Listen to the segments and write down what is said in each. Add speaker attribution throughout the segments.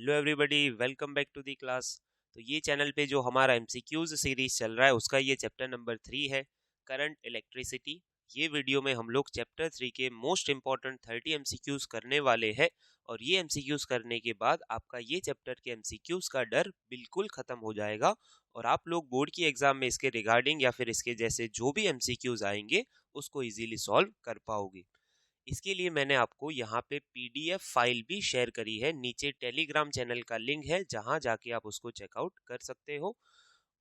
Speaker 1: Hello everybody, welcome back to the class. तो ये channel पे जो हमारा एमसीक्यूज सीरीज चल रहा है उसका ये चैप्टर नंबर 3 है, करंट इलेक्ट्रिसिटी। ये वीडियो में हम लोग चैप्टर 3 के मोस्ट इंपॉर्टेंट 30 एमसीक्यूज करने वाले हैं। और ये एमसीक्यूज करने के बाद आपका ये चैप्टर के एमसीक्यूज का डर बिल्कुल खत्म हो जाएगा और आप लोग बोर्ड की एग्जाम में इसके रिगार्डिंग या फिर इसके जैसे जो भी एमसीक्यूज आएंगे उसको इजीली सॉल्व कर पाओगे। इसके लिए मैंने आपको यहाँ पे पीडीएफ फाइल भी शेयर करी है, नीचे टेलीग्राम चैनल का लिंक है जहाँ जाके आप उसको चेकआउट कर सकते हो।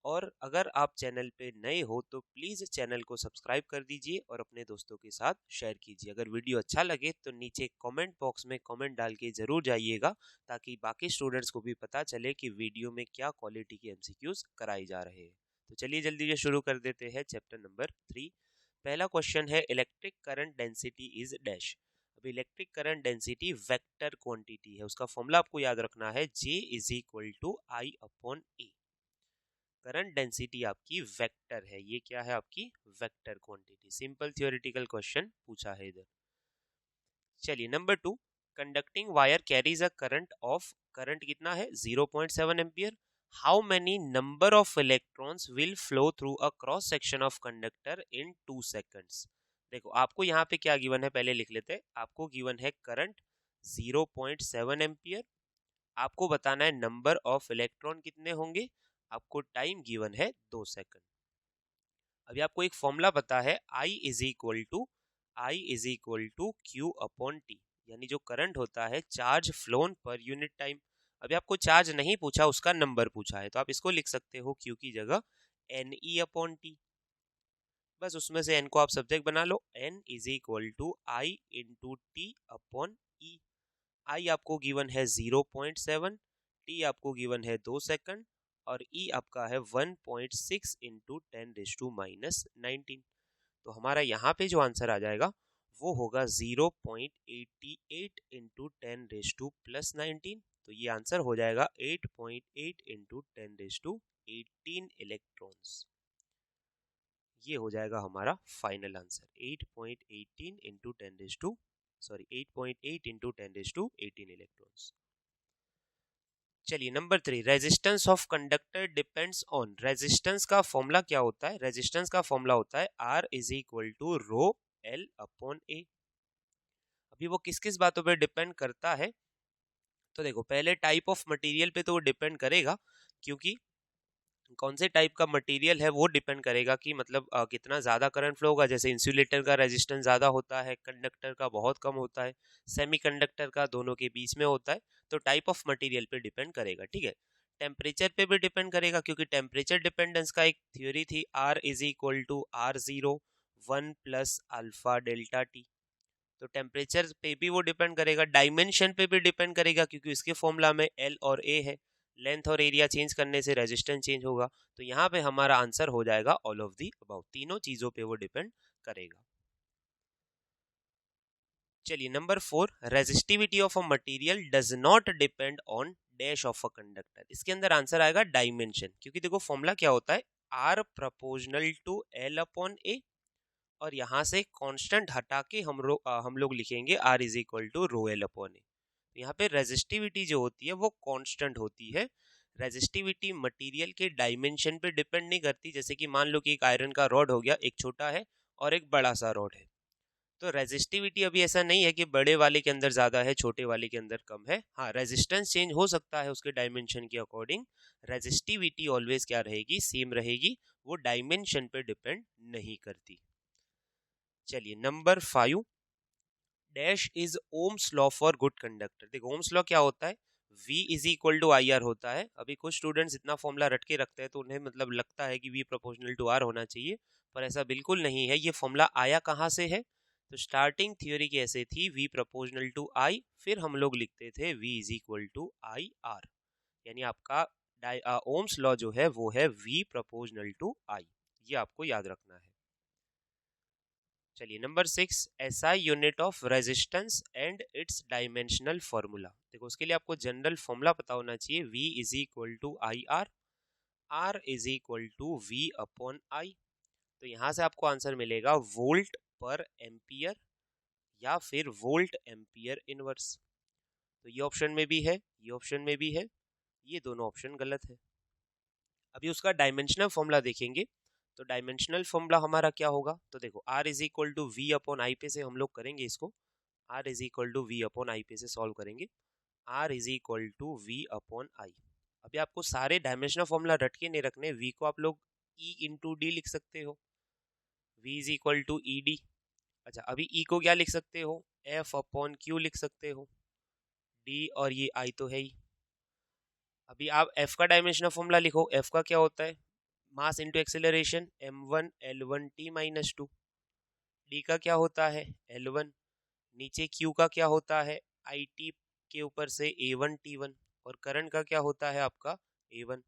Speaker 1: और अगर आप चैनल पे नए हो तो प्लीज़ चैनल को सब्सक्राइब कर दीजिए और अपने दोस्तों के साथ शेयर कीजिए। अगर वीडियो अच्छा लगे तो नीचे कमेंट बॉक्स में कमेंट डाल के ज़रूर जाइएगा ताकि बाकी स्टूडेंट्स को भी पता चले कि वीडियो में क्या क्वालिटी की एमसीक्यूज कराई जा रहे हैं। तो चलिए जल्दी से शुरू कर देते हैं चैप्टर नंबर 3। पहला क्वेश्चन है electric current density is dash. अब electric current density vector quantity है, उसका फॉर्मूला आपको याद रखना है J is equal to I upon A. Current density आपकी वेक्टर है, ये क्या है आपकी vector quantity. Simple theoretical question पूछा है इधर। चलिए number 2, conducting wire carries a current of, current कितना है 0.7 ampere. How many number of electrons will flow through a cross section of conductor in 2 seconds. देखो आपको यहाँ पे क्या गिवन है पहले लिख लेते हैं। आपको गिवन है करंट 0.7 एम्पियर, आपको बताना है नंबर ऑफ इलेक्ट्रॉन कितने होंगे, आपको टाइम गिवन है 2 सेकंड। अभी आपको एक फॉर्मूला पता है I is equal to Q upon T, यानी जो करंट होता है charge flown per unit time. अभी आपको चार्ज नहीं पूछा, उसका नंबर पूछा है, तो आप इसको लिख सकते हो क्यू की जगह एन ई अपॉन टी। बस उसमें से एन को आप सब्जेक्ट बना लो, N is equal to I into T upon E. I आपको गिवन है 0.7, टी आपको गिवन है 2 सेकंड और ई आपका है 1.6 इंटू 10⁻⁹। तो हमारा यहाँ पे जो आंसर आ जाएगा वो होगा 0.88 इंटू 10⁻⁻⁹। तो ये आंसर हो जाएगा 8.8 इंटू 10⁻18 इलेक्ट्रॉन्स। ये हो जाएगा हमारा final answer 8.18 into 8.8 into 10⁻18 electrons. चलिए number 3, resistance of conductor depends on. Resistance का फॉर्मूला क्या होता है? रेजिस्टेंस का फॉर्मूला होता है R is equal to rho L upon A. अभी वो किस किस बातों पे डिपेंड करता है? तो देखो पहले टाइप ऑफ मटेरियल पे तो वो डिपेंड करेगा, क्योंकि कौन से टाइप का मटेरियल है वो डिपेंड करेगा कि मतलब कितना ज़्यादा करंट फ्लो होगा। जैसे इंसुलेटर का रेजिस्टेंस ज़्यादा होता है, कंडक्टर का बहुत कम होता है, सेमीकंडक्टर का दोनों के बीच में होता है। तो टाइप ऑफ मटेरियल पे डिपेंड करेगा, ठीक है। टेम्परेचर पे भी डिपेंड करेगा, क्योंकि टेम्परेचर डिपेंडेंस का एक थ्योरी थी R is equal to R0 1 plus alpha delta T. तो टेम्परेचर पे भी वो डिपेंड करेगा। डायमेंशन पे भी डिपेंड करेगा, क्योंकि इसके फॉर्मूला में L और A है, लेंथ और एरिया चेंज करने से रेजिस्टेंस चेंज होगा। तो यहाँ पे हमारा आंसर हो जाएगा ऑल ऑफ दी अबाउट, तीनों चीजों पे वो डिपेंड करेगा। चलिए number 4, resistivity of a material does not depend on dash of a conductor. इसके अंदर आंसर आएगा डायमेंशन, क्योंकि देखो फॉर्मूला क्या होता है R proportional to L upon A, और यहाँ से कांस्टेंट हटा के हम लोग लिखेंगे R is equal to rho L upon A. यहाँ पे रेजिस्टिविटी जो होती है वो कांस्टेंट होती है। रेजिस्टिविटी मटेरियल के डायमेंशन पे डिपेंड नहीं करती। जैसे कि मान लो कि एक आयरन का रॉड हो गया, एक छोटा है और एक बड़ा सा रॉड है, तो रेजिस्टिविटी अभी ऐसा नहीं है कि बड़े वाले के अंदर ज़्यादा है छोटे वाले के अंदर कम है। हाँ, रेजिस्टेंस चेंज हो सकता है उसके डायमेंशन के अकॉर्डिंग, रेजिस्टिविटी ऑलवेज क्या रहेगी, सेम रहेगी, वो डायमेंशन पे डिपेंड नहीं करती। चलिए number 5, dash is Ohm's law for good conductor. देखो ओम्स लॉ क्या होता है, V is equal to I R होता है। अभी कुछ स्टूडेंट्स इतना फॉर्मूला रट के रखते हैं तो उन्हें मतलब लगता है कि V प्रोपोर्शनल टू R होना चाहिए, पर ऐसा बिल्कुल नहीं है। ये फॉर्मूला आया कहाँ से है? तो स्टार्टिंग थ्योरी कैसे थी, V प्रोपोर्शनल टू I, फिर हम लोग लिखते थे V is equal to I R, यानी आपका ओम्स लॉ जो है वो है V प्रोपोर्शनल टू I। ये आपको याद रखना है। चलिए number 6, SI unit of resistance and it's dimensional formula. देखो उसके लिए आपको जनरल फॉर्मूला पता होना चाहिए, V is equal to I R, R is equal to V upon I। तो यहाँ से आपको आंसर मिलेगा वोल्ट पर एम्पियर या फिर वोल्ट एम्पियर इनवर्स। तो ये ऑप्शन में भी है, ये ऑप्शन में भी है, ये दोनों ऑप्शन गलत है। अभी उसका डायमेंशनल फॉर्मूला देखेंगे, तो डायमेंशनल फॉर्मूला हमारा क्या होगा, तो देखो R is equal to V upon I पे से हम लोग करेंगे इसको, R is equal to V upon I पे से सॉल्व करेंगे, R is equal to V upon I. अभी आपको सारे डायमेंशनल फॉर्मूला रट के नहीं रखने, V को आप लोग E इंटू डी लिख सकते हो, V is equal to E D. अच्छा, अभी E को क्या लिख सकते हो, F अपॉन क्यू लिख सकते हो, D और ये I तो है ही। अभी आप F का डायमेंशनल फॉर्मूला लिखो, F का क्या होता है, mass into acceleration m1 l1 t minus 2। D का क्या होता है l1, नीचे Q का क्या होता है आई टी के ऊपर से a1 t1, और करंट का क्या होता है आपका a1।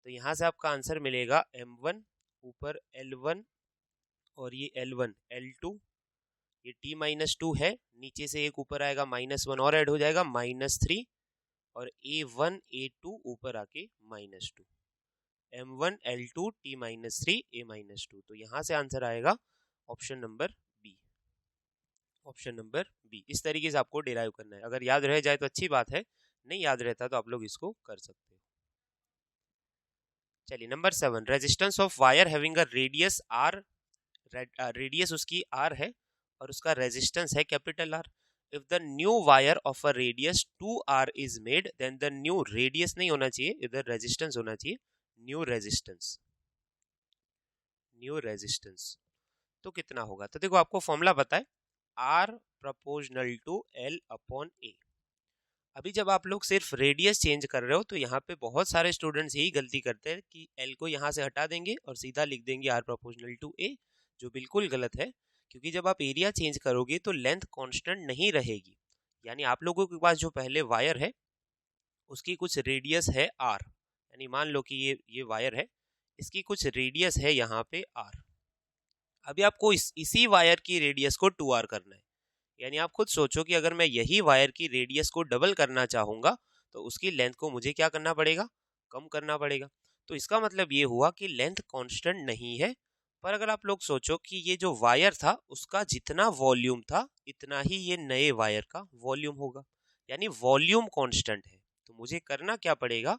Speaker 1: तो यहाँ से आपका आंसर मिलेगा m1 ऊपर l1 और ये l1 l2, ये t माइनस 2 है, नीचे से एक ऊपर आएगा -1 और ऐड हो जाएगा -3, और a1 a2 ऊपर आके -2, m1 l2 t minus 3 a minus 2। तो यहाँ से आंसर आएगा option number B, option number B. इस तरीके से आपको डिराइव करना है, अगर याद रह जाए तो अच्छी बात है, नहीं याद रहता तो आप लोग इसको कर सकते हो। चलिए number 7, resistance of wire having a radius R, radius उसकी आर है और उसका रेजिस्टेंस है capital R. If the new wire of a radius 2r is made, then the new radius नहीं होना चाहिए, इधर रेजिस्टेंस होना चाहिए, न्यू रेजिस्टेंस, न्यू रेजिस्टेंस। तो कितना होगा, तो देखो आपको फॉर्मूला पता है, R proportional to L upon A। अभी जब आप लोग सिर्फ रेडियस चेंज कर रहे हो तो यहाँ पे बहुत सारे स्टूडेंट्स यही गलती करते हैं कि L को यहाँ से हटा देंगे और सीधा लिख देंगे R प्रोपोर्शनल टू A, जो बिल्कुल गलत है, क्योंकि जब आप एरिया चेंज करोगे तो लेंथ कांस्टेंट नहीं रहेगी। यानी आप लोगों के पास जो पहले वायर है उसकी कुछ रेडियस है R, यानी मान लो कि ये वायर है, इसकी कुछ रेडियस है यहाँ पे R। अभी आपको इसी वायर की रेडियस को 2r करना है, यानी आप खुद सोचो कि अगर मैं यही वायर की रेडियस को डबल करना चाहूंगा तो उसकी लेंथ को मुझे क्या करना पड़ेगा, कम करना पड़ेगा। तो इसका मतलब ये हुआ कि लेंथ कांस्टेंट नहीं है, पर अगर आप लोग सोचो कि ये जो वायर था उसका जितना वॉल्यूम था इतना ही ये नए वायर का वॉल्यूम होगा, यानी वॉल्यूम कांस्टेंट है। तो मुझे करना क्या पड़ेगा,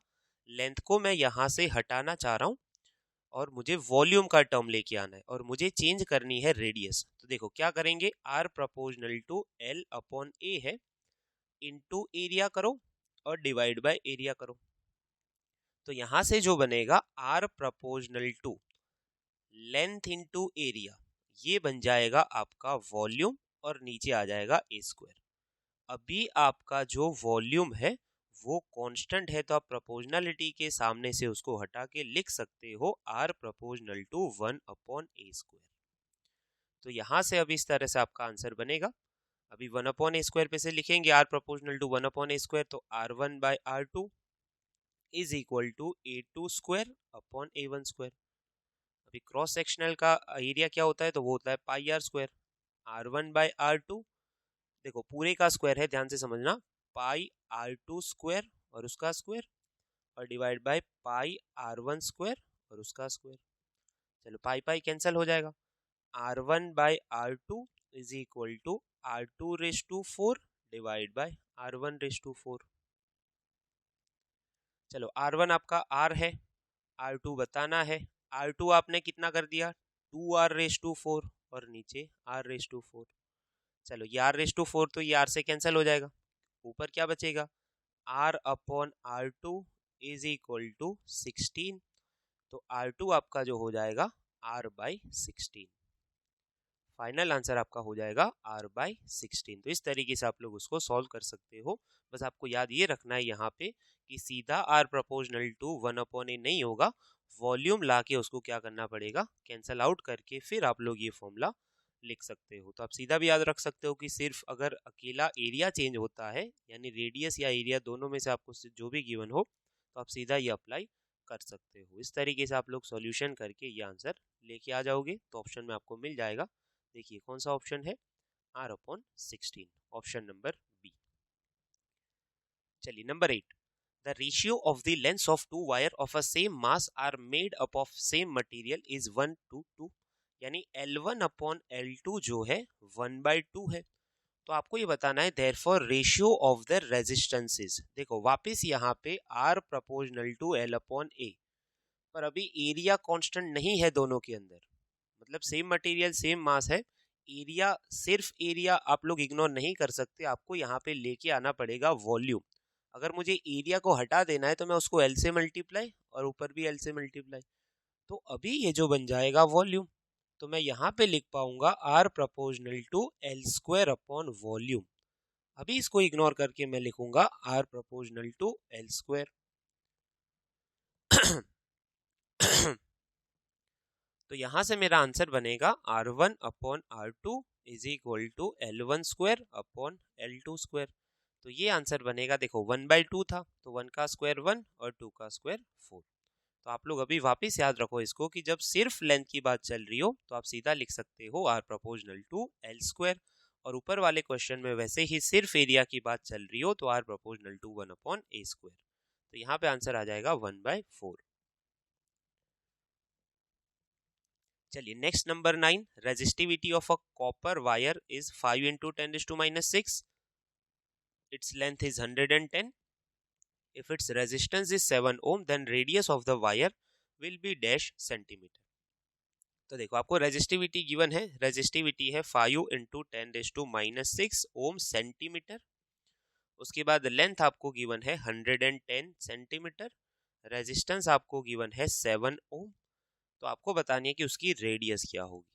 Speaker 1: लेंथ को मैं यहाँ से हटाना चाह रहा हूँ और मुझे वॉल्यूम का टर्म लेके आना है और मुझे चेंज करनी है रेडियस। तो देखो क्या करेंगे, R proportional to L upon A है, इनटू एरिया करो और डिवाइड बाय एरिया करो। तो यहां से जो बनेगा R proportional to length into area, ये बन जाएगा आपका वॉल्यूम और नीचे आ जाएगा a स्क्वायर। अभी आपका जो वॉल्यूम है वो कांस्टेंट है, तो आप प्रोपोर्शनलिटी के सामने से उसको हटा के लिख सकते हो R proportional to 1 upon a square. तो यहाँ से अब इस तरह से आपका आंसर बनेगा। अभी 1 अपॉन a स्क्वायर पे से लिखेंगे R proportional to 1 upon a square, तो R1 by R2 is equal to A2 square upon A1 square. अभी क्रॉस सेक्शनल का एरिया क्या होता है, तो वो होता है पाई R square. R1 by R2, देखो पूरे का स्क्वायर है, ध्यान से समझना, पाई R2 स्क्वायर और उसका स्क्वायर, और divide by pi R1 square और उसका स्क्वायर। चलो पाई पाई कैंसिल हो जाएगा, R1 by R2 is equal to R2 raise to 4 divide by R1 raise to 4। चलो R1 आपका R है, R2 बताना है, R2 आपने कितना कर दिया 2R रेज टू 4 और नीचे R रेज टू 4। चलो ये R रेज टू 4 तो ये R से कैंसिल हो जाएगा, ऊपर क्या बचेगा R upon R2 is equal to 16। तो R2 आपका जो हो जाएगा R बाई 16, फाइनल आंसर आपका हो जाएगा R बाई 16। तो इस तरीके से आप लोग उसको सॉल्व कर सकते हो। बस आपको याद ये रखना है यहाँ पे कि सीधा R प्रोपोर्शनल टू 1 अपॉन ए नहीं होगा, वॉल्यूम ला के उसको क्या करना पड़ेगा, कैंसल आउट करके फिर आप लोग ये फॉर्मूला लिख सकते हो। तो आप सीधा भी याद रख सकते हो कि सिर्फ अगर अकेला एरिया चेंज होता है, यानी रेडियस या एरिया दोनों में से आपको जो भी गिवन हो, तो आप सीधा ये अप्लाई कर सकते हो। इस तरीके से आप लोग सॉल्यूशन करके ये आंसर लेके आ जाओगे, तो ऑप्शन में आपको मिल जाएगा। देखिए कौन सा ऑप्शन है, R upon 16, option number B. चलिए number 8, the ratio of the lengths of two wire of a same mass are made up of same material is 1 to 2, यानी L1 अपॉन L2 जो है 1/2 है। तो आपको ये बताना है therefore ratio of the resistances. देखो वापस यहाँ पे R proportional to L upon A, पर अभी एरिया कांस्टेंट नहीं है दोनों के अंदर, मतलब सेम मटेरियल सेम मास है। एरिया, सिर्फ एरिया आप लोग इग्नोर नहीं कर सकते, आपको यहाँ पे लेके आना पड़ेगा वॉल्यूम। अगर मुझे एरिया को हटा देना है तो मैं उसको L से मल्टीप्लाई और ऊपर भी L से मल्टीप्लाई, तो अभी ये जो बन जाएगा वॉल्यूम, तो मैं यहाँ पे लिख पाऊंगा R proportional to L square upon volume. अभी इसको इग्नोर करके मैं लिखूंगा R proportional to L square. तो यहाँ से मेरा आंसर बनेगा R1 upon R2 is equal to L1 square upon L2 square. तो ये आंसर बनेगा, देखो 1/2 था तो 1 का स्क्वायर 1 और 2 का स्क्वायर 4। तो आप लोग अभी वापस याद रखो इसको कि जब सिर्फ लेंथ की बात चल रही हो तो आप सीधा लिख सकते हो R proportional to L square, और ऊपर वाले क्वेश्चन में वैसे ही सिर्फ एरिया की बात चल रही हो तो R proportional to 1 upon A square. तो यहाँ पे आंसर आ जाएगा 1/4। चलिए next number 9, resistivity of a copper wire is 5 into 10⁻⁻⁶. its length is 110. if its resistance is 7 ohm then radius of the wire will be dash centimeter. तो देखो आपको resistivity given है, रेजिस्टिविटी है 5 into 10⁻⁻⁶ ओम centimetre. उसके बाद length आपको given है 110 centimetre, resistance आपको गिवन है 7 ओम। तो आपको बतानी है कि उसकी रेडियस क्या होगी।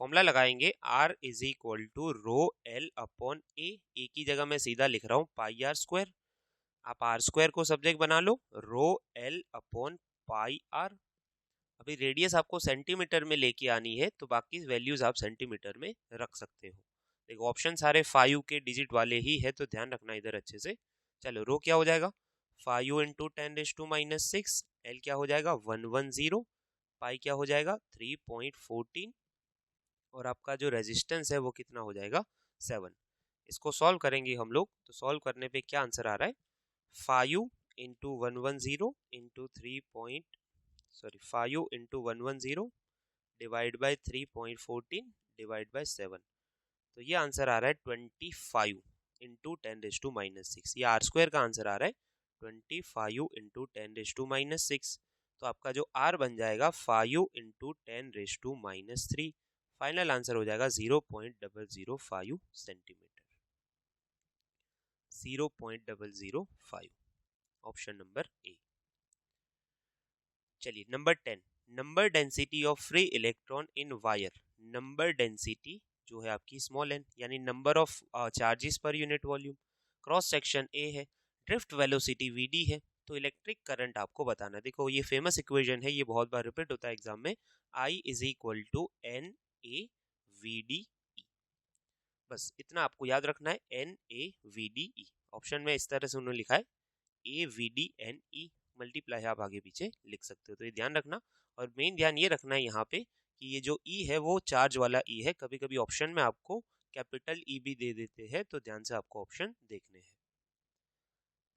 Speaker 1: फॉर्मूला लगाएंगे R is equal to rho L upon A की जगह मैं सीधा लिख रहा हूँ पाई R स्क्वायर। आप R स्क्वायर को सब्जेक्ट बना लो, rho L upon pi R। अभी रेडियस आपको सेंटीमीटर में लेके आनी है तो बाकी वैल्यूज आप सेंटीमीटर में रख सकते हो। देखो ऑप्शन सारे 5 के डिजिट वाले ही है तो ध्यान रखना इधर अच्छे से। चलो रो क्या हो जाएगा 5 into 10⁻⁶, L क्या हो जाएगा 110, पाई क्या हो जाएगा 3.14, और आपका जो रेजिस्टेंस है वो कितना हो जाएगा 7। इसको सॉल्व करेंगे हम लोग, तो सॉल्व करने पे क्या आंसर आ रहा है 5 into 110 into 5 into 110 divide by 3.14 divide by 7। तो ये आंसर आ रहा है 25 into 10⁻⁶। ये R स्क्वायर का आंसर आ रहा है 25 into 10⁻⁶। तो आपका जो R बन जाएगा 5 into 10⁻⁻3। फाइनल आंसर हो जाएगा 0.005 सेंटीमीटर, 0.005, ऑप्शन नंबर ए। चलिए number 10, number density of free electron in wire. Number density जो है आपकी स्मॉल n, यानी नंबर ऑफ चार्जेस पर unit volume. Cross section A है, ड्रिफ्ट वेलोसिटी vd है, तो इलेक्ट्रिक करंट आपको बताना है। देखो ये फेमस इक्वेशन है, ये बहुत बार रिपीट होता है एग्जाम में, I is equal to N A V D E. बस इतना आपको याद रखना है, N A V D E. Option में इस तरह से उन्होंने लिखा है A V D N E, multiply आप आगे पीछे लिख सकते हो, तो ये ध्यान रखना। और मेन ध्यान ये रखना है यहाँ पे कि ये जो ई है वो चार्ज वाला ई है। कभी कभी ऑप्शन में आपको कैपिटल ई भी दे देते हैं, तो ध्यान से आपको ऑप्शन देखने हैं।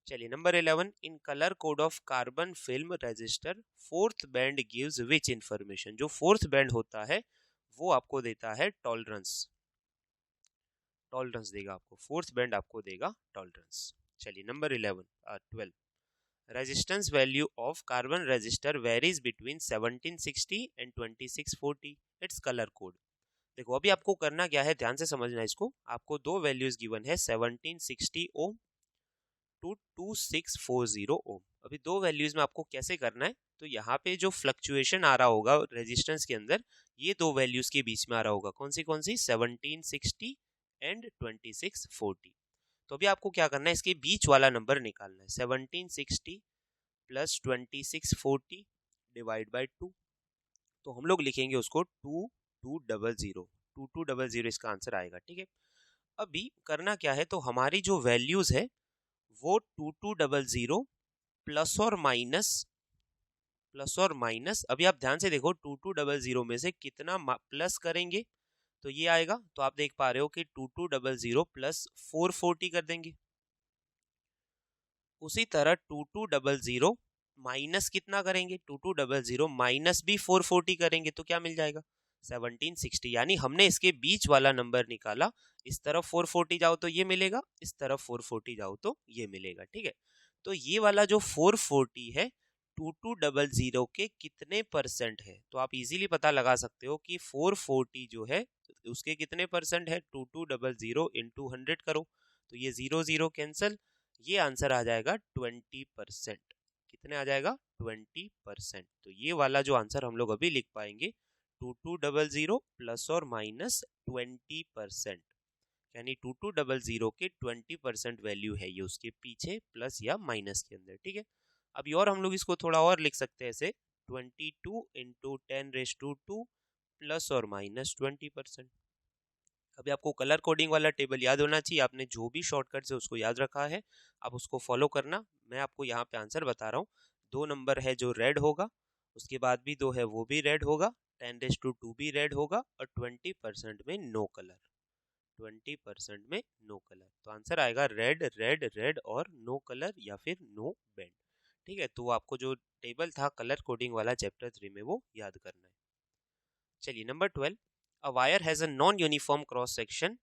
Speaker 1: चलिए number 11, in colour code of carbon film register fourth band gives which information. जो फोर्थ बैंड होता है वो आपको देता है टॉलरेंस, टॉलरेंस देगा आपको, फोर्थ बैंड आपको देगा टॉलरेंस। चलिए number 12, resistance value of carbon register varies between 1760 and 2640, its colour code. देखो अभी आपको करना क्या है, ध्यान से समझना इसको। आपको दो वैल्यूज गिवन है 1760 ओम टू 2640 ओम। अभी दो वैल्यूज में आपको कैसे करना है, तो यहाँ पे जो फ्लक्चुएशन आ रहा होगा रेजिस्टेंस के अंदर, ये दो वैल्यूज के बीच में आ रहा होगा। कौन सी 1760 एंड 2640। तो अभी आपको क्या करना है, इसके बीच वाला नंबर निकालना है। 1760 प्लस 2640 डिवाइड बाय 2, तो हम लोग लिखेंगे उसको 2200, 2200 इसका आंसर आएगा। ठीक है, अभी करना क्या है, तो हमारी जो वैल्यूज है वो 2200 प्लस और माइनस, अभी आप ध्यान से देखो 2200 में से कितना प्लस करेंगे तो ये आएगा। तो आप देख पा रहे हो कि 2200 प्लस 440 कर देंगे। उसी तरह 2200 माइनस कितना करेंगे, 2200 माइनस भी 440 करेंगे तो क्या मिल जाएगा 1760, यानी हमने इसके बीच वाला नंबर निकाला। इस तरफ 440 जाओ तो ये मिलेगा, इस तरफ 440 जाओ तो ये मिलेगा, ठीक है। तो ये वाला जो 440 है 2200 के कितने परसेंट है, तो आप इजीली पता लगा सकते हो कि 440 जो है उसके कितने परसेंट है, 2200 इंटू 100 करो तो ये 00 कैंसिल, ये आंसर आ जाएगा 20%। कितने आ जाएगा, 20%। तो ये वाला जो आंसर हम लोग अभी लिख पाएंगे 2200 प्लस और माइनस 20%, यानी 2200 के 20% वैल्यू है ये उसके पीछे प्लस या माइनस के अंदर, ठीक है। अभी और हम लोग इसको थोड़ा और लिख सकते हैं ऐसे 22 इंटू 10⁻² प्लस और माइनस 20%। अभी आपको कलर कोडिंग वाला टेबल याद होना चाहिए, आपने जो भी शॉर्टकट से उसको याद रखा है आप उसको फॉलो करना। मैं आपको यहाँ पे आंसर बता रहा हूँ, 2 नंबर है जो रेड होगा, उसके बाद भी 2 है वो भी रेड होगा, 10⁻² भी रेड होगा और 20% में नो कलर, 20% में नो कलर। तो आंसर आएगा रेड रेड रेड और नो कलर या फिर नो बैंड, ठीक है। तो आपको जो टेबल था कलर कोडिंग वाला चैप्टर 3 में वो याद करना है। चलिए number 12, a wire has a non-uniform cross section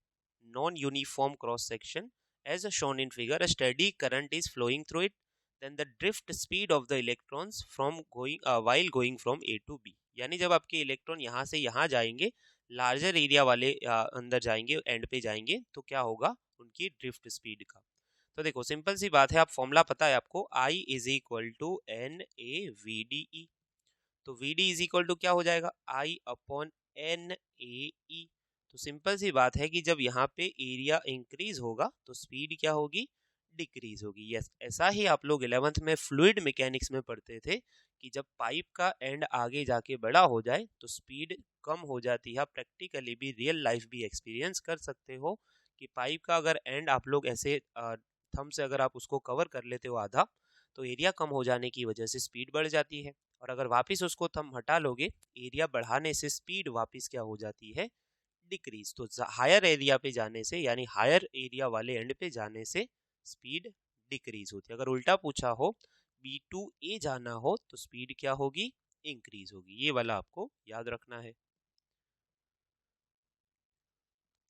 Speaker 1: as shown in figure. A steady current is flowing through it, then the drift speed of the electrons from while going from A to B, यानी जब आपके electron यहाँ से यहाँ जाएंगे, larger area वाले अंदर जाएंगे, एंड पे जाएंगे, तो क्या होगा उनकी ड्रिफ्ट स्पीड का। तो देखो सिंपल सी बात है, आप फॉर्मूला पता है आपको, I = NAVDE। तो VD = क्या हो जाएगा, I/NAE। तो सिंपल सी बात है कि जब यहाँ पे एरिया इंक्रीज होगा तो स्पीड क्या होगी, डिक्रीज होगी। यस, ऐसा ही आप लोग 11th में फ्लूइड मैकेनिक्स में पढ़ते थे कि जब पाइप का एंड आगे जाके बड़ा हो जाए तो स्पीड कम हो जाती है। प्रैक्टिकली भी, रियल लाइफ भी एक्सपीरियंस कर सकते हो कि पाइप का अगर एंड आप लोग ऐसे थंब से अगर आप उसको कवर कर लेते हो आधा, तो एरिया कम हो जाने की वजह से स्पीड बढ़ जाती है, और अगर वापस उसको थंब हटा लोगे, एरिया बढ़ाने से स्पीड वापस क्या हो जाती है, डिक्रीज। तो हायर एरिया पे जाने से, यानी हायर एरिया वाले एंड पे जाने से स्पीड डिक्रीज होती है। अगर उल्टा पूछा हो B2A जाना हो तो स्पीड क्या होगी, इंक्रीज होगी। ये वाला आपको याद रखना है।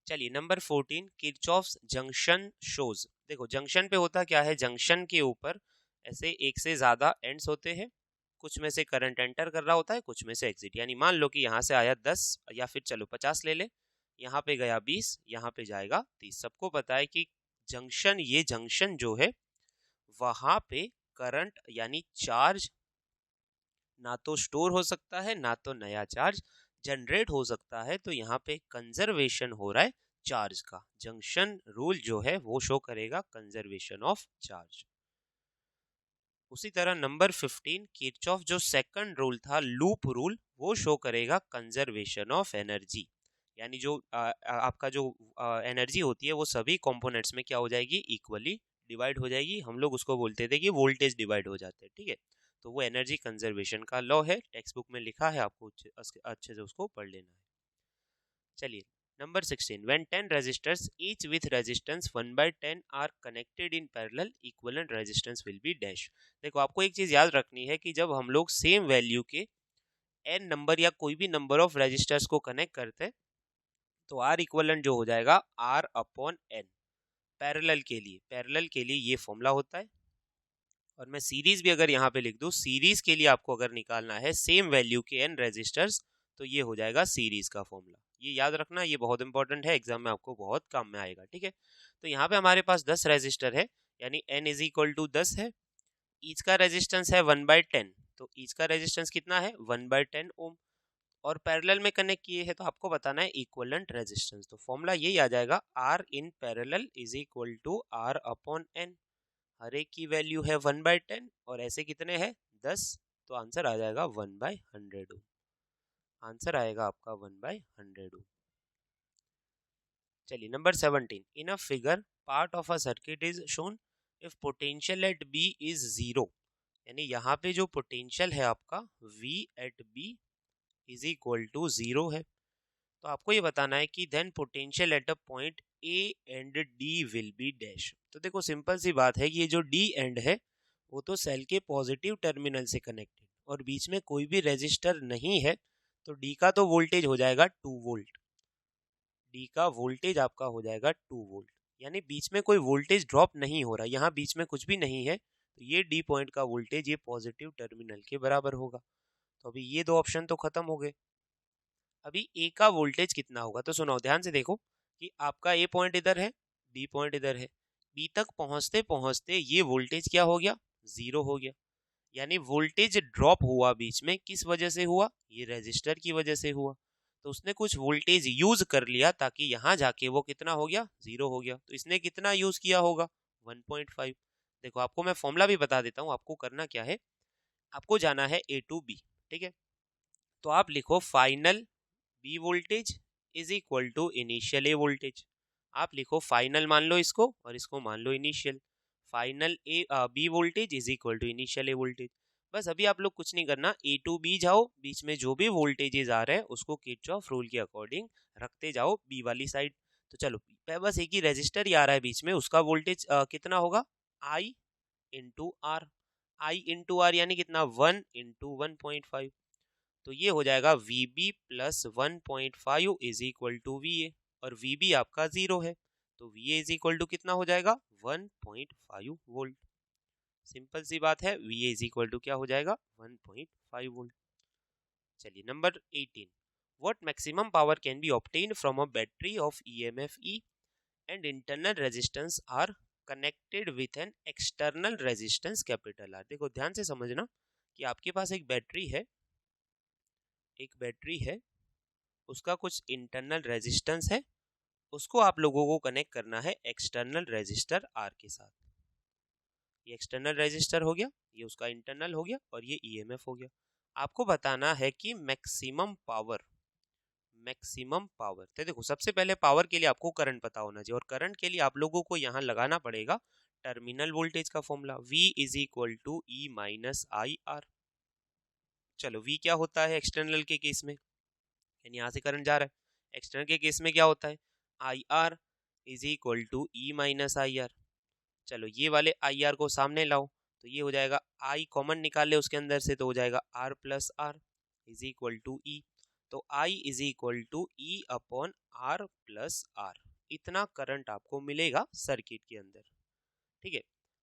Speaker 1: चलिए नंबर 14, किरचॉफ्स जंक्शन शोज। देखो जंक्शन पे होता क्या है, जंक्शन के ऊपर ऐसे एक से ज्यादा एंड्स होते हैं, कुछ में से करंट एंटर कर रहा होता है, कुछ में से एग्जिट। यानी मान लो कि यहाँ से आया 10 या फिर चलो 50 ले ले, यहाँ पे गया 20, यहाँ पे जाएगा 30। सबको पता है कि जंक्शन, ये जंक्शन जो है वहां पे करंट यानी चार्ज ना तो स्टोर हो सकता है, ना तो नया चार्ज जनरेट हो सकता है। तो यहाँ पे कंजर्वेशन हो रहा है चार्ज का। जंक्शन रूल जो है वो शो करेगा कंजर्वेशन ऑफ चार्ज। उसी तरह नंबर 15, किरचॉफ जो सेकंड रूल था, लूप रूल, वो शो करेगा कंजर्वेशन ऑफ एनर्जी। यानी जो आपका जो एनर्जी होती है वो सभी कंपोनेंट्स में क्या हो जाएगी, इक्वली डिवाइड हो जाएगी। हम लोग उसको बोलते थे कि वोल्टेज डिवाइड हो जाते हैं, ठीक है। तो वो एनर्जी कंजर्वेशन का लॉ है, टेक्स्ट बुक में लिखा है, आपको अच्छे से उसको पढ़ लेना है। चलिए number 16, when 10 resistors each with resistance 1/10 are connected in parallel, equivalent resistance will be dash। देखो आपको एक चीज याद रखनी है कि जब हम लोग सेम वैल्यू के n नंबर या कोई भी नंबर ऑफ रेजिस्टर्स को कनेक्ट करते हैं तो R इक्वलेंट जो हो जाएगा R/N। पैरेलल के लिए ये फॉर्मूला होता है। और मैं सीरीज भी अगर यहाँ पे लिख दूं, सीरीज के लिए आपको अगर निकालना है सेम वैल्यू के n रेजिस्टर्स, तो ये हो जाएगा सीरीज का फॉर्मूला। ये याद रखना, ये बहुत इंपॉर्टेंट है, एग्जाम में आपको बहुत काम में आएगा, ठीक है। तो यहाँ पे हमारे पास 10 रेजिस्टर है, यानी n = 10 है। ईच का रेजिस्टेंस है 1/10, तो ईच का रेजिस्टेंस कितना है, 1/10 ओम। और पैरेलल में कनेक्ट किए हैं तो आपको बताना है इक्विवेलेंट रेजिस्टेंस। तो फॉर्मूला यही आ जाएगा, R इन पैरेलल = R/N। हर एक की वैल्यू है 1/10 और ऐसे कितने हैं, 10। तो आंसर आ जाएगा 1/100 ओम। आंसर आएगा आपका 1/100 ओम। चलिए number 17, in a figure part of a circuit is shown if potential at B is 0। यानी यहाँ पे जो पोटेंशियल है आपका V at B is equal to 0 है। तो आपको ये बताना है कि then potential at a point A and D will be dash. तो देखो सिंपल सी बात है कि ये जो D एंड है वो तो सेल के पॉजिटिव टर्मिनल से कनेक्टेड और बीच में कोई भी रेजिस्टर नहीं है, तो डी का तो वोल्टेज हो जाएगा 2 वोल्ट, डी का वोल्टेज आपका हो जाएगा 2 वोल्ट, यानी बीच में कोई वोल्टेज ड्रॉप नहीं हो रहा, यहाँ बीच में कुछ भी नहीं है, तो ये डी पॉइंट का वोल्टेज ये पॉजिटिव टर्मिनल के बराबर होगा। तो अभी ये दो ऑप्शन तो खत्म हो गए। अभी ए का वोल्टेज कितना होगा, तो सुनो ध्यान से देखो कि आपका ए पॉइंट इधर है, बी पॉइंट इधर है, बी तक पहुंचते पहुंचते ये वोल्टेज क्या हो गया, 0 हो गया, यानी वोल्टेज ड्रॉप हुआ बीच में, किस वजह से हुआ, ये रेजिस्टर की वजह से हुआ। तो उसने कुछ वोल्टेज यूज कर लिया ताकि यहाँ जाके वो कितना हो गया, 0 हो गया। तो इसने कितना यूज किया होगा, 1.5। देखो आपको मैं फॉर्मूला भी बता देता हूँ, आपको करना क्या है, आपको जाना है ए टू बी, ठीक है। तो आप लिखो final B voltage is equal to initial A voltage. आप लिखो फाइनल मान लो इसको और इसको मान लो initial. Final A B voltage is equal to initial A voltage. बस अभी आप लोग कुछ नहीं करना, ए टू बी जाओ, बीच में जो भी वोल्टेजेस आ रहे हैं उसको किरचॉफ रूल के अकॉर्डिंग रखते जाओ बी वाली साइड। तो चलो बस एक ही रेजिस्टर ही आ रहा है बीच में, उसका वोल्टेज कितना होगा, I into R. I into R यानी कितना, 1 इंटू 1.5। तो ये हो जाएगा VB plus 1.5 is equal to VA, और VB आपका 0 है, तो VA इज इक्वल टू कितना हो जाएगा, 1.5 वोल्ट। सिंपल सी बात है, VA इज इक्वल टू क्या हो जाएगा, 1.5 वोल्ट। चलिए number 18, what maximum power can be obtained from a battery of EMF E and internal resistance R connected with an external resistance capital R. देखो ध्यान से समझना कि आपके पास एक बैटरी है, उसका कुछ इंटरनल रेजिस्टेंस है, उसको आप लोगों को कनेक्ट करना है एक्सटर्नल रेजिस्टर आर के साथ। ये एक्सटर्नल रेजिस्टर हो गया, ये उसका इंटरनल हो गया, और ये EMF हो गया। आपको बताना है कि मैक्सिमम पावर, तो देखो सबसे पहले पावर के लिए आपको करंट पता होना चाहिए, और करंट के लिए आप लोगों को यहाँ लगाना पड़ेगा टर्मिनल वोल्टेज का formula, V is equal to E minus I R. चलो V क्या होता है एक्सटर्नल के केस में, यानी यहाँ से करंट जा रहा है, एक्सटर्नल के केस में क्या होता है, I R is equal to E minus I R. चलो ये वाले आई आर को सामने लाओ, तो ये हो जाएगा आई कॉमन निकाल ले उसके अंदर से, तो हो जाएगा R plus R is equal to E. तो I is equal to E upon R plus R, इतना करंट आपको मिलेगा सर्किट के अंदर, ठीक है।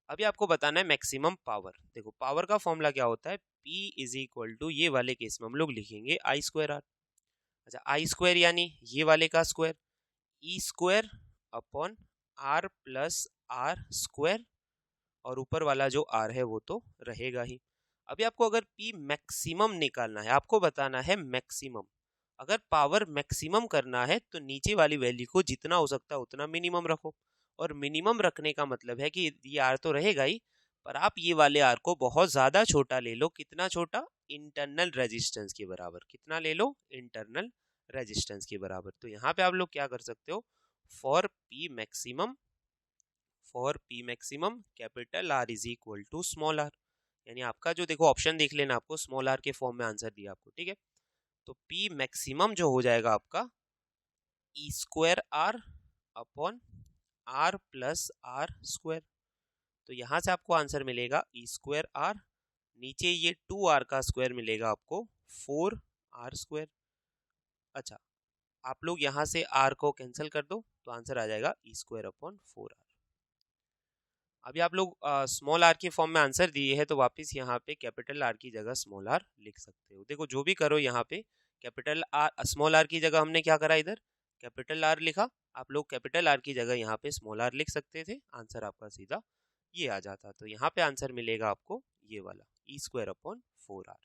Speaker 1: अभी आपको बताना है मैक्सिमम पावर। देखो पावर का फॉर्मूला क्या होता है, P इज इक्वल टू, ये वाले केस में हम लोग लिखेंगे आई स्क्वायर आर। अच्छा आई स्क्वायर यानी ये वाले का square, E square upon R plus R square, और ऊपर वाला जो आर है वो तो रहेगा ही। अभी आपको अगर पी मैक्सिमम निकालना है, आपको बताना है मैक्सिमम, अगर पावर मैक्सिमम करना है तो नीचे वाली वैल्यू को जितना हो सकता है उतना मिनिमम रखो, और मिनिमम रखने का मतलब है कि ये आर तो रहेगा ही, पर आप ये वाले आर को बहुत ज्यादा छोटा ले लो। कितना छोटा, इंटरनल रेजिस्टेंस के बराबर। कितना ले लो, इंटरनल रेजिस्टेंस के बराबर। तो यहाँ पे आप लोग क्या कर सकते हो, for P maximum capital R is equal to small R, यानी आपका जो देखो ऑप्शन देख लेना, आपको स्मॉल आर के फॉर्म में आंसर दिया आपको, ठीक है। तो पी मैक्सिमम जो हो जाएगा आपका E square R upon R plus R square. तो यहाँ से आपको आंसर मिलेगा ई स्क्वायर आर, नीचे ये 2r का स्क्वायर मिलेगा आपको 4r स्क्वायर। अच्छा आप लोग यहाँ से r को कैंसिल कर दो, तो आंसर आ जाएगा ई स्क्वायर अपॉन 4r। अभी आप लोग स्मॉल r के फॉर्म में आंसर दिए हैं, तो वापस यहाँ पे कैपिटल R की जगह स्मॉल r लिख सकते हो। देखो जो भी करो यहाँ पे कैपिटल R, स्मॉल r की जगह हमने क्या करा, इधर कैपिटल R लिखा, आप लोग कैपिटल R की जगह यहाँ पे स्मॉल r लिख सकते थे, आंसर आपका सीधा ये आ जाता। तो यहाँ पे आंसर मिलेगा आपको ये वाला ई स्क्वायर अपॉन 4r।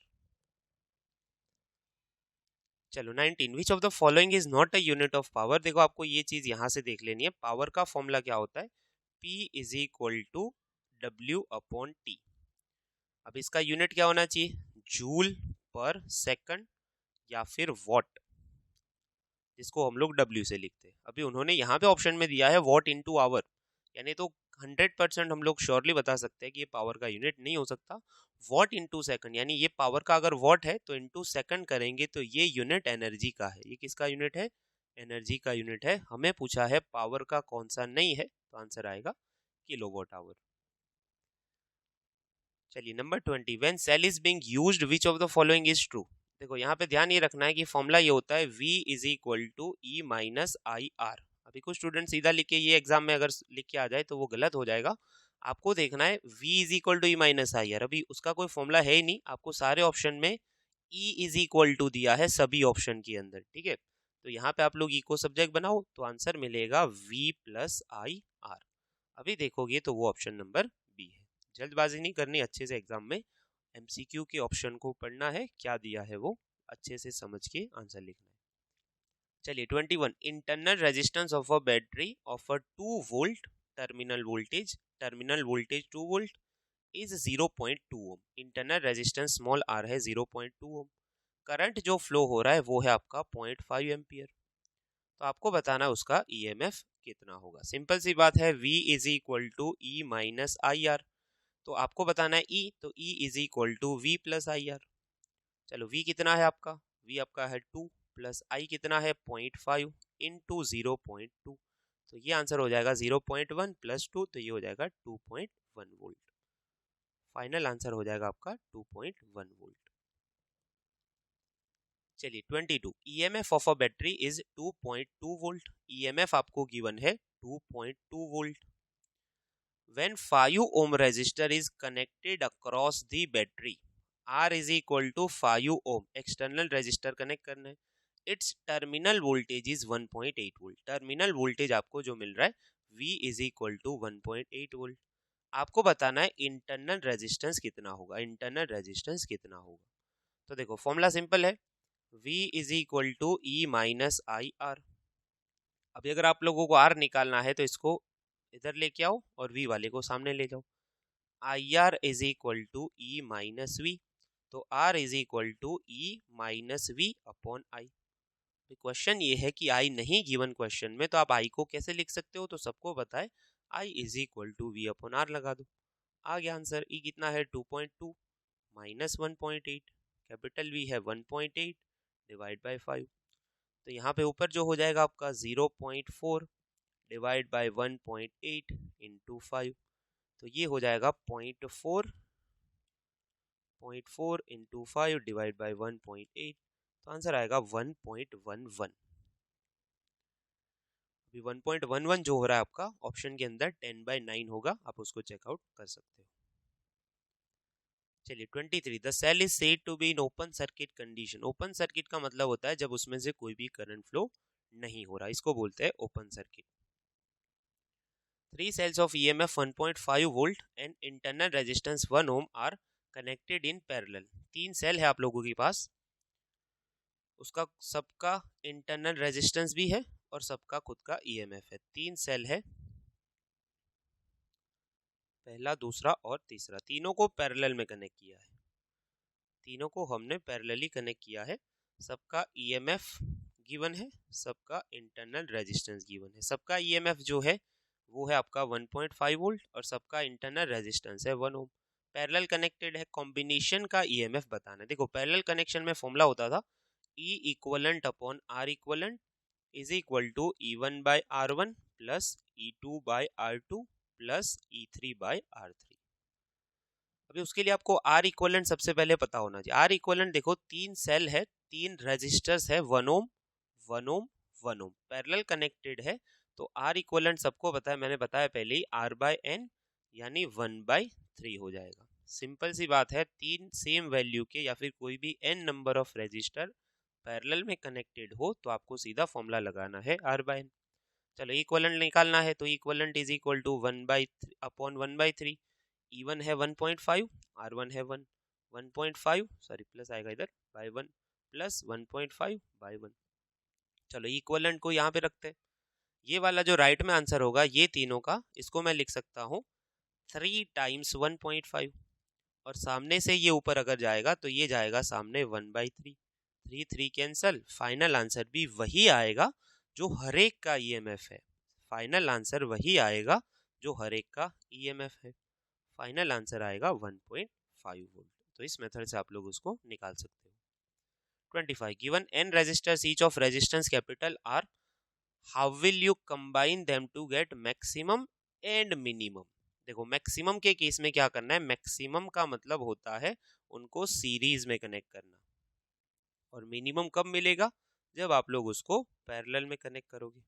Speaker 1: चलो 19, which of the following is not a unit of power. देखो आपको ये चीज यहाँ से देख लेनी है, पावर का फॉर्मूला क्या होता है, P is equal to W upon T. अब इसका यूनिट क्या होना चाहिए, जूल पर सेकंड या फिर वॉट, जिसको हम लोग W से लिखते हैं। अभी उन्होंने यहाँ पे ऑप्शन में दिया है वॉट इंटू आवर, यानी तो 100% हम लोग श्योरली बता सकते हैं कि ये पावर का यूनिट नहीं हो सकता। वॉट इंटू सेकंड, यानी ये पावर का अगर वॉट है तो इंटू सेकंड करेंगे तो ये यूनिट एनर्जी का है। ये किसका यूनिट है, एनर्जी का यूनिट है। हमें पूछा है पावर का कौन सा नहीं है, तो आंसर आएगा किलोवाट आवर। चलिए number 20, when cell is being used which of the following is true. देखो यहाँ पे ध्यान ये रखना है कि फॉर्मूला ये होता है V is equal to E minus I R. अभी कुछ स्टूडेंट सीधा लिख के ये एग्जाम में अगर लिख के आ जाए तो वो गलत हो जाएगा। आपको देखना है V is equal to E minus I R. अभी उसका कोई फॉर्मूला है ही नहीं, आपको सारे ऑप्शन में E इज इक्वल टू दिया है सभी ऑप्शन के अंदर, ठीक है। तो यहाँ पे आप लोग E को सब्जेक्ट बनाओ तो आंसर मिलेगा V प्लस आई आर। अभी देखोगे तो वो ऑप्शन नंबर बी है। जल्दबाजी नहीं करनी, अच्छे से एग्जाम में एमसीक्यू के ऑप्शन को पढ़ना है, क्या दिया है वो अच्छे से समझ के आंसर लिखना है। चलिए 21, internal resistance of a battery of a 2 volt terminal voltage 2 volt is 0.2 ohm. Internal resistance small R है 0.2 ओम। करंट जो फ्लो हो रहा है वो है आपका 0.5 एम्पियर। तो आपको बताना है उसका ईएमएफ कितना होगा। सिंपल सी बात है, V is equal to E minus I R. तो आपको बताना है E, तो E is equal to V plus I R. चलो V कितना है आपका, V आपका है 2 प्लस I कितना है 0.5 इंटू 0.2। तो ये आंसर हो जाएगा 0.1 प्लस 2, तो ये हो जाएगा 2.1 वोल्ट। फाइनल आंसर हो जाएगा आपका 2.1 वोल्ट। चलिए 22, EMF of a battery is 2.2 volt. EMF आपको गिवन है 2.2 volt. When 5 ohm resistor is connected across the battery, R is equal to 5 ohm, external resistor connect करना है। Its terminal voltage is 1.8 volt। Terminal voltage आपको जो मिल रहा है V is equal to 1.8 volt। आपको बताना है इंटरनल रेजिस्टेंस कितना होगा, इंटरनल रेजिस्टेंस कितना होगा। तो देखो फॉर्मूला सिंपल है, V is equal to E minus I R. अभी अगर आप लोगों को R निकालना है तो इसको इधर लेके आओ और V वाले को सामने ले जाओ। I R is equal to E minus V, तो R is equal to E minus V upon I. Question ये है कि I नहीं गिवन क्वेश्चन में, तो आप I को कैसे लिख सकते हो, तो सबको बताए I is equal to V upon R लगा दो, आ गया आंसर। E कितना है 2.2 माइनस 1.8, कैपिटल V है 1.8 डिवाइड बाई 5। तो यहाँ पे ऊपर जो हो जाएगा आपका 0.4 डिवाइड बाई 1.8 इंटू 5, तो ये हो जाएगा 0.4 इंटू 5 डिवाइड बाई 1.8, तो आंसर आएगा 1.11। अभी 1.11 जो हो रहा है आपका ऑप्शन के अंदर 10/9 होगा, आप उसको चेकआउट कर सकते हो। चलिए 23, the cell is said to be in open circuit condition. Open circuit का मतलब होता है जब उसमें से कोई भी करंट फ्लो नहीं हो रहा, इसको बोलते हैं open circuit. 3 cells of EMF 1.5 volt and internal resistance 1 ohm are connected in parallel। 3 cell है आप लोगों के पास, उसका सबका इंटरनल रेजिस्टेंस भी है और सबका खुद का EMF है। 3 सेल है, पहला दूसरा और तीसरा, तीनों को पैरेलल में कनेक्ट किया है। तीनों को हमने पैरेलली कनेक्ट किया है। सबका EMF गिवन है, सबका इंटरनल रेजिस्टेंस गिवन है। सबका EMF जो है वो है आपका 1.5 वोल्ट और सबका इंटरनल रेजिस्टेंस है 1 ओम। पैरेलल कनेक्टेड है, कॉम्बिनेशन का EMF बताना है। देखो पैरेलल कनेक्शन में फॉर्मूला होता था E equivalent upon R equivalent is equal to E1 by R1 plus E2 by R2 plus E3 by R3। अभी उसके लिए आपको R इक्वलेंट सबसे पहले पता होना चाहिए। R इक्वलेंट देखो 3 सेल है, 3 रेजिस्टर्स है, 1 ओम 1 ओम 1 ओम, पैरेलल कनेक्टेड है। तो R इक्वलेंट सबको पता है, मैंने बताया पहले ही, R बाय N यानी 1/3 हो जाएगा। सिंपल सी बात है, 3 सेम वैल्यू के या फिर कोई भी N number of resistor parallel में कनेक्टेड हो तो आपको सीधा फॉर्मूला लगाना है R बाय N। चलो इक्वलेंट निकालना है, तो equivalent is equal to 1/3 upon 1/3। E1 है 1.5, R1 है 1.5 सॉरी प्लस आएगा इधर बाय 1 प्लस 1.5 बाय 1। चलो इक्वलेंट को यहाँ पे रखते हैं। ये वाला जो राइट में आंसर होगा ये तीनों का, इसको मैं लिख सकता हूँ 3 टाइम्स 1.5 और सामने से ये ऊपर अगर जाएगा तो ये जाएगा सामने 1/3। 3 3 कैंसल, फाइनल आंसर भी वही आएगा जो हर एक का EMF है। फाइनल आंसर वही आएगा जो हर एक का EMF है। फाइनल आंसर आएगा 1.5 वोल्ट। तो इस मेथड से आप लोग उसको निकाल सकते हो। 25, given n resistors each of resistance capital R, how will you combine them to get maximum and minimum. देखो मैक्सिमम के केस में क्या करना है, मैक्सिमम का मतलब होता है उनको सीरीज में कनेक्ट करना। और मिनिमम कब मिलेगा, जब आप लोग उसको पैरेलल में कनेक्ट करोगे।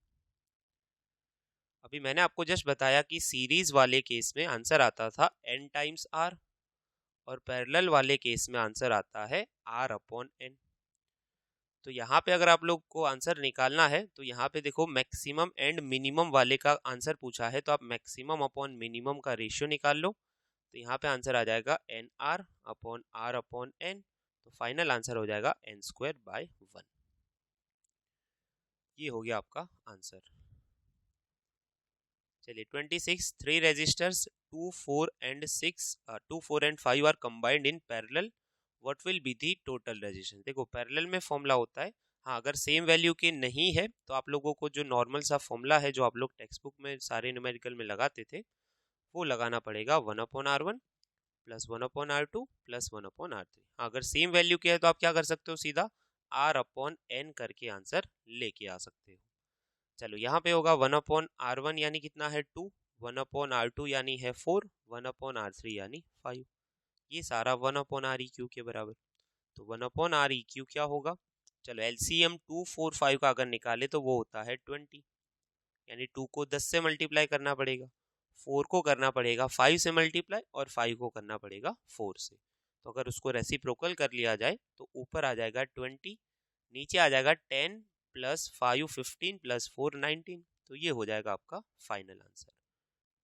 Speaker 1: अभी मैंने आपको जस्ट बताया कि सीरीज वाले केस में आंसर आता था n टाइम्स r, और पैरेलल वाले केस में आंसर आता है r अपॉन n। तो यहाँ पे अगर आप लोग को आंसर निकालना है तो यहाँ पे देखो मैक्सिमम एंड मिनिमम वाले का आंसर पूछा है, तो आप मैक्सिमम अपॉन मिनिमम का रेशियो निकाल लो। तो यहाँ पे आंसर आ जाएगा एन आर अपॉन एन, तो फाइनल आंसर हो जाएगा n स्क्वायर बाय 1। ये हो गया आपका आंसर। चलिए 26, 3 resistors 2, 4 and 6 2, 4 and 5 are combined in parallel, what will be the total resistance. देखो पैरेलल में फॉर्मूला होता है, हाँ अगर सेम वैल्यू के नहीं है तो आप लोगों को जो नॉर्मल सा फॉर्मूला है जो आप लोग टेक्स्ट बुक में सारे न्यूमेरिकल में लगाते थे वो लगाना पड़ेगा 1/r1 plus 1/r2 plus 1/r3। अगर सेम वैल्यू के है तो आप क्या कर सकते हो, सीधा r अपॉन n करके आंसर लेके आ सकते हो। चलो यहाँ पे होगा 1/r1 यानी कितना है 2, 1/r2 यानी है 4, 1/r3 यानी 5। ये सारा 1/req के बराबर। तो 1/req क्या होगा, चलो एलसीएम 2, 4, 5 का अगर निकाले तो वो होता है 20, यानी 2 को 10 से मल्टीप्लाई करना पड़ेगा, 4 को करना पड़ेगा 5 से मल्टीप्लाई, और 5 को करना पड़ेगा 4 से। तो अगर उसको रेसिप्रोकल कर लिया जाए तो ऊपर आ जाएगा 20, नीचे आ जाएगा 10 प्लस 5 15 प्लस 4 19। तो ये हो जाएगा आपका फाइनल आंसर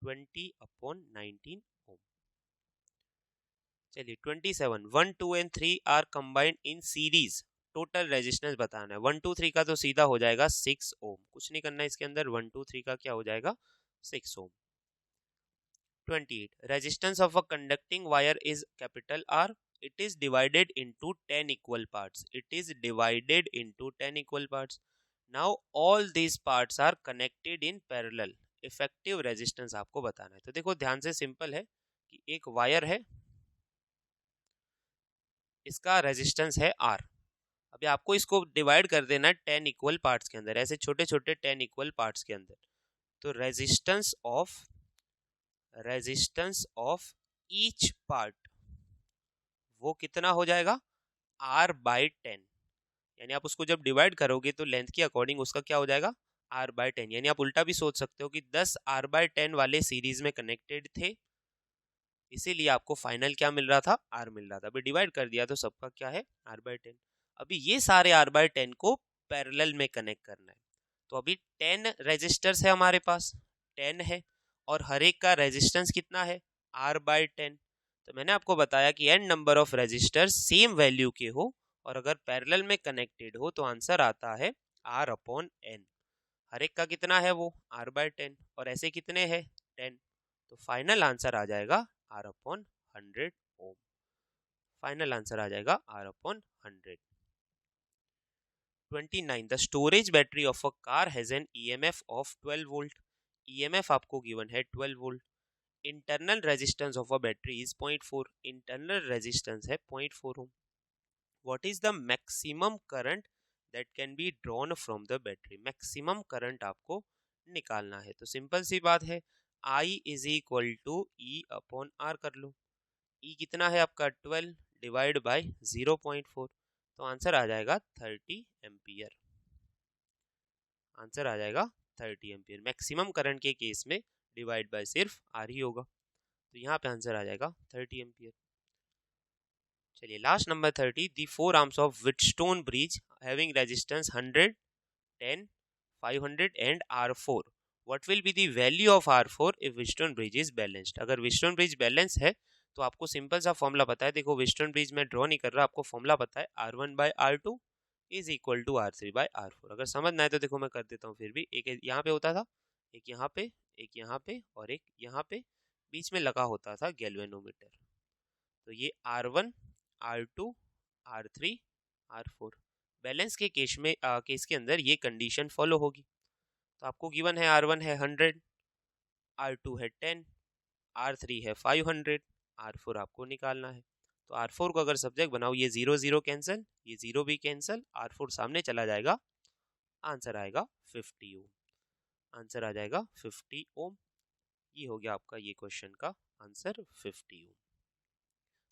Speaker 1: 20/19 ओम। चलिए 27, 1, 2 and 3 are combined in series, total resistance बताना है। 1, 2, 3 का तो सीधा हो जाएगा 6 ओम, कुछ नहीं करना है इसके अंदर, 1, 2, 3 का क्या हो जाएगा 6 ओम। 28, resistance of a conducting wire is capital R, it is divided into 10 equal parts, it is divided into 10 equal parts, now all these parts are connected in parallel, effective resistance आपको बताना है। तो देखो ध्यान से, सिंपल है कि एक वायर है, इसका रेजिस्टेंस है R, अभी आपको इसको डिवाइड कर देना है 10 इक्वल पार्ट्स के अंदर, ऐसे छोटे छोटे 10 इक्वल पार्ट्स के अंदर। तो रेजिस्टेंस ऑफ ईच पार्ट वो कितना हो जाएगा R/10, यानी आप उसको जब डिवाइड करोगे तो लेंथ के अकॉर्डिंग उसका क्या हो जाएगा R/10, यानी आप उल्टा भी सोच सकते हो कि 10 R/10 वाले सीरीज में कनेक्टेड थे, इसीलिए आपको फाइनल क्या मिल रहा था R मिल रहा था। अभी डिवाइड कर दिया तो सबका क्या है R/10। अभी ये सारे R/10 को पैरेलल में कनेक्ट करना है, तो अभी 10 रेजिस्टर्स है हमारे पास, 10 है, और हर एक का रेजिस्टेंस कितना है R/10। तो मैंने आपको बताया कि n number of resistors same value के हो और अगर पैरेलल में कनेक्टेड हो तो आंसर आता है R/n। हर एक का कितना है वो R/10, और ऐसे कितने हैं 10, तो फाइनल आंसर आ जाएगा R/100 ओम। फाइनल आंसर आ जाएगा R/100। 29, the storage battery of a car has an EMF of 12 volt, EMF आपको गिवन है 12 volt, internal resistance of a battery is 0.4, internal resistance है 0.4 ohm. What is the maximum current that can be drawn from the battery, maximum current आपको निकालना है। तो simple सी बात है, I is equal to E upon R कर लो, ई कितना है आपका 12 डिवाइड बाय 0.4, तो आंसर आ जाएगा 30 एम्पियर, आंसर आ जाएगा 30 एम्पियर। मैक्सिमम करंट के केस में डिवाइड बाय सिर्फ आर ही होगा, तो यहाँ पे आंसर आ जाएगा 30 एम्पियर। चलिए last number 30, the 4 arms of Wheatstone bridge having resistance 100, 10, 500 and R4, what will be the value of R4 if Wheatstone bridge is balanced. अगर व्हीटस्टोन ब्रिज बैलेंस है तो आपको सिंपल सा फॉर्मूला पता है, देखो व्हीटस्टोन ब्रिज में ड्रॉ नहीं कर रहा, आपको फॉर्मूला पता है R1/R2 is equal to R3/R4। अगर समझना है तो देखो मैं कर देता हूँ, फिर भी एक यहाँ पे होता था, एक यहाँ पे, एक यहाँ पे और एक यहाँ पे, बीच में लगा होता था गैल्वेनोमीटर। तो ये R1, R2, R3, R4, balance के केस के अंदर ये कंडीशन फॉलो होगी। तो आपको गिवन है R1 है 100, R2 है 10, R3 है 500, R4 आपको निकालना है। तो R4 को अगर सब्जेक्ट बनाओ, ये 0 0 कैंसिल, ये 0 भी कैंसिल, R4 सामने चला जाएगा, आंसर आएगा 50 ओम, आंसर आ जाएगा 50 ओम। ये हो गया आपका ये क्वेश्चन का आंसर 50 ओम।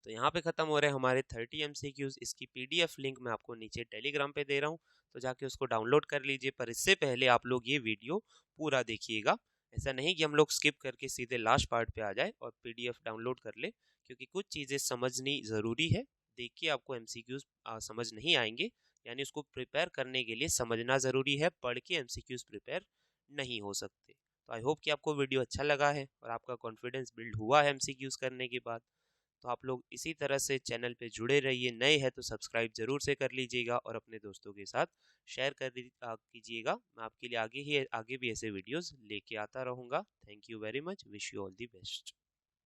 Speaker 1: तो यहाँ पे ख़त्म हो रहे हैं हमारे 30 MCQs। इसकी PDF लिंक मैं आपको नीचे टेलीग्राम पे दे रहा हूँ, तो जाके उसको डाउनलोड कर लीजिए। पर इससे पहले आप लोग ये वीडियो पूरा देखिएगा। ऐसा नहीं कि हम लोग स्किप करके सीधे लास्ट पार्ट पे आ जाए और PDF डाउनलोड कर ले, क्योंकि कुछ चीज़ें समझनी ज़रूरी है। देख के आपको MCQs समझ नहीं आएंगे, यानी उसको प्रिपेयर करने के लिए समझना ज़रूरी है, पढ़ के MCQs प्रिपेयर नहीं हो सकते। तो आई होप कि आपको वीडियो अच्छा लगा है और आपका कॉन्फिडेंस बिल्ड हुआ है MCQs करने के बाद। तो आप लोग इसी तरह से चैनल पे जुड़े रहिए। नए हैं तो सब्सक्राइब जरूर से कर लीजिएगा और अपने दोस्तों के साथ शेयर कर कीजिएगा। मैं आपके लिए आगे भी ऐसे वीडियोस लेके आता रहूँगा। Thank you very much. Wish you all the best.